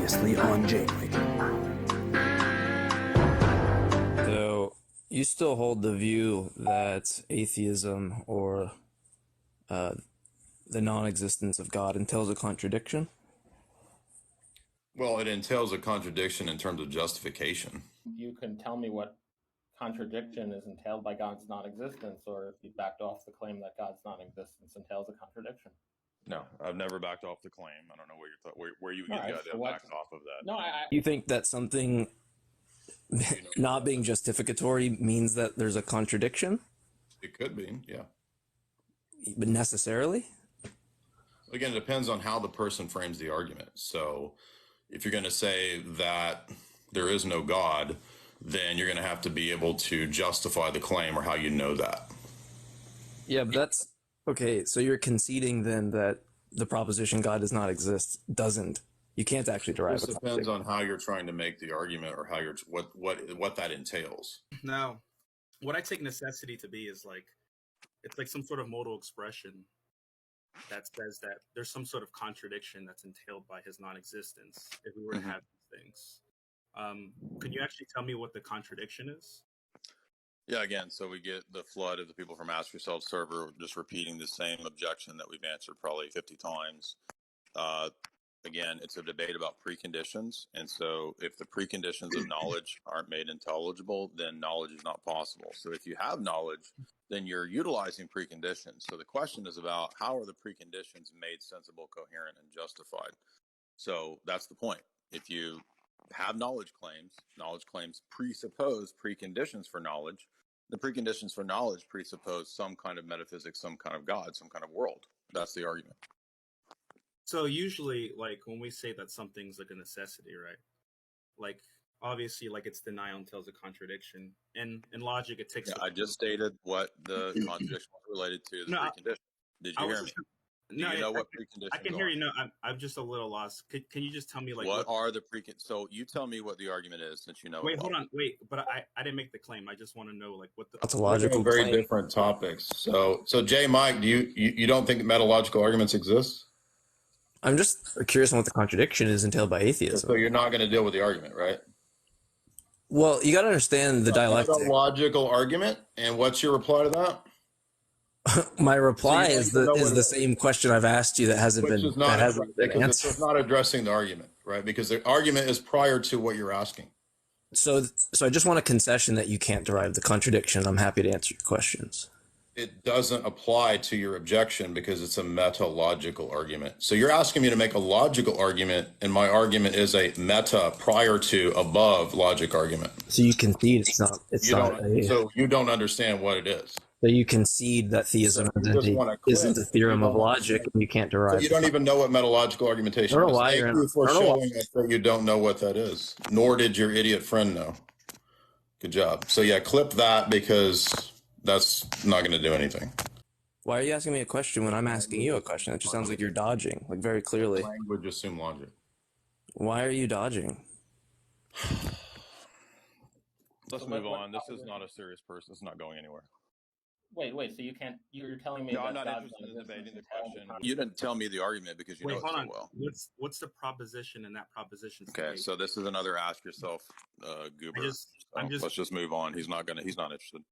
Previously on J-Mike. So you still hold the view that atheism or the non-existence of God entails a contradiction? Well, it entails a contradiction in terms of justification. You can tell me what contradiction is entailed by God's non-existence, or if you backed off the claim that God's non-existence entails a contradiction. No, I've never backed off the claim. I don't know where you would get All right, the idea so of what- backed off of that. No, You think that something not being justificatory means that there's a contradiction? It could be, yeah. But necessarily? Again, it depends on how the person frames the argument. So if you're going to say that there is no God, then you're going to have to be able to justify the claim or how you know that. Yeah, but that's okay. So you're conceding then that the proposition God does not exist doesn't. You can't actually derive It a depends on how you're trying to make the argument or how you're what that entails. Now, what I take necessity to be is like it's like some sort of modal expression that says that there's some sort of contradiction that's entailed by his non-existence if we were to have these things. Can you actually tell me what the contradiction is? Yeah, again, so we get the flood of the people from Ask Yourself server just repeating the same objection that we've answered probably 50 times. Again, it's a debate about preconditions. And so if the preconditions of knowledge aren't made intelligible, then knowledge is not possible. So if you have knowledge, then you're utilizing preconditions. So the question is about how are the preconditions made sensible, coherent, and justified? So that's the point. If you have knowledge claims presuppose preconditions for knowledge. The preconditions for knowledge presuppose some kind of metaphysics, some kind of God, some kind of world. That's the argument. So usually, like when we say that something's like a necessity, right? Like obviously, like its denial entails a contradiction, and in logic, it takes. Yeah, I just stated what the contradiction was related to. The precondition. Did you hear me? Do you know what preconditions I can hear you. No, I'm just a little lost. Can you just tell me like what are the preconditions? So you tell me what the argument is, since you know. Wait, hold on. Wait, but I didn't make the claim. I just want to know like what the. That's a logical Very claim. different topics. So J. Mike, do you don't think metalogical arguments exist? I'm just curious on what the contradiction is entailed by atheism. So you're not going to deal with the argument, right? Well, you got to understand the dialectic. Metalogical argument, and what's your reply to that? My reply So you is don't know the what it same question I've asked you that hasn't Which been is not because answered. it's not addressing the argument, right? Because the argument is prior to what you're asking. So I just want a concession that you can't derive the contradiction. I'm happy to answer your questions. It doesn't apply to your objection because it's a metalogical argument. So you're asking me to make a logical argument, and my argument is a meta prior to above logic argument. So you concede it's not. So you don't understand what it is. So you concede that theism isn't a theorem of logic, and you can't derive. So you don't even know what metalogical argumentation I don't is. know why Thank you for showing us that you don't know what that is. Nor did your idiot friend know. Good job. So yeah, clip that because that's not going to do anything. Why are you asking me a question when I'm asking you a question? It just sounds like you're dodging, like very clearly. Language assume logic. Why are you dodging? Let's move on. This is not a serious person. It's not going anywhere. Wait. So you can't. You're telling me No, that I'm not God's interested in debating the non-existence entails a question. You didn't tell me the argument because you know it hold so on. well. What's the proposition in that proposition? Okay, so this is another ask yourself goober. I'm just Let's just move on. He's not interested.